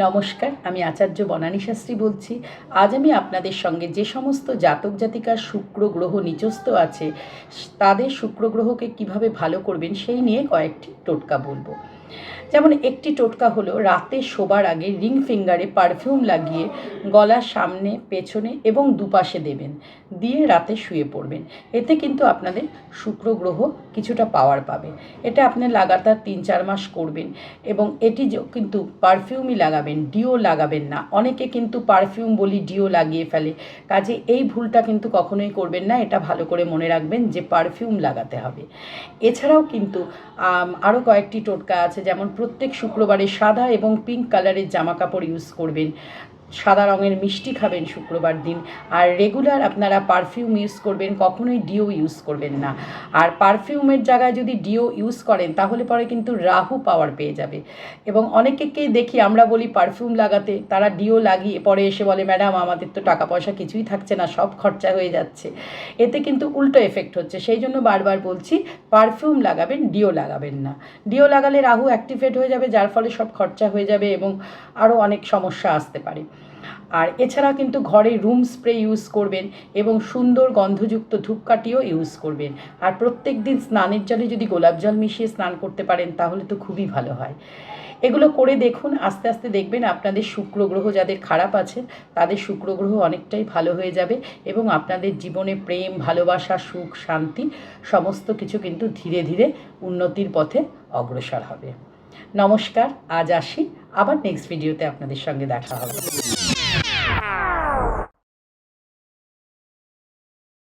নমস্কার, আমি আচার্য বনানী শাস্ত্রী বলছি। আজ আমি আপনাদের সঙ্গে যে সমস্ত জাতক জাতিকার শুক্র গ্রহ নিচস্থ আছে তাদের শুক্র গ্রহকে কীভাবে ভালো করবেন সেই নিয়ে কয়েকটি টোটকা বলবো। যেমন একটি টোটকা হলো রাতে শোবার আগে রিং ফিঙ্গারে পারফিউম লাগিয়ে গলার সামনে, পেছনে এবং দুপাশে দেবেন, দিয়ে রাতে শুয়ে পড়বেন। এতে কিন্তু আপনাদের শুক্র গ্রহ কিছুটা পাওয়ার পাবে। এটা আপনি লাগাতার 3-4 মাস করবেন এবং এটি কিন্তু পারফিউমই লাগাবেন, ডিও লাগাবেন না। অনেকে কিন্তু পারফিউম বলি ডিও লাগিয়ে ফেলে, কাজে এই ভুলটা কিন্তু কখনোই করবেন না। এটা ভালো করে মনে রাখবেন যে পারফিউম লাগাতে হবে। এছাড়াও কিন্তু আরও কয়েকটি টোটকা আছে, যেমন প্রত্যেক শুক্রবারে সাদা এবং পিঙ্ক কালারের জামা কাপড় ইউজ করবেন, সাদা রঙের মিষ্টি খাবেন শুক্রবার দিন, আর রেগুলার আপনারা পারফিউম ইউজ করবেন, কখনোই ডিও ইউজ করবেন না। আর পারফিউমের জায়গায় যদি ডিও ইউজ করেন তাহলে পরে কিন্তু রাহু পাওয়ার পেয়ে যাবে। এবং অনেকেই দেখি আমরা বলি পারফিউম লাগাতে, তারা ডিও লাগিয়ে পরে এসে বলে ম্যাডাম আমাদের তো টাকা পয়সা কিছুই থাকছে না, সব খরচা হয়ে যাচ্ছে। এতে কিন্তু উল্টো এফেক্ট হচ্ছে। সেই জন্য বারবার বলছি পারফিউম লাগাবেন, ডিও লাগাবেন না। ডিও লাগালে রাহু অ্যাক্টিভেট হয়ে যাবে, যার ফলে সব খরচা হয়ে যাবে এবং আরও অনেক সমস্যা আসতে পারে। আর এছাড়া কিন্তু ঘরে রুম স্প্রে ইউজ করবেন এবং সুন্দর গন্ধযুক্ত ধূপকাঠিও ইউজ করবেন। আর প্রত্যেক দিন স্নানের জলে যদি গোলাপ জল মিশিয়ে স্নান করতে পারেন তাহলে তো খুবই ভালো হয়। এগুলো করে দেখুন, আস্তে আস্তে দেখবেন আপনাদের শুক্র গ্রহ যাদের খারাপ আছে তাদের শুক্র গ্রহ অনেকটাই ভালো হয়ে যাবে এবং আপনাদের জীবনে প্রেম, ভালোবাসা, সুখ, শান্তি সমস্ত কিছু কিন্তু ধীরে ধীরে উন্নতির পথে অগ্রসর হবে। নমস্কার, আজ আসি, আবার নেক্সট ভিডিওতে আপনাদের সঙ্গে দেখা হবে।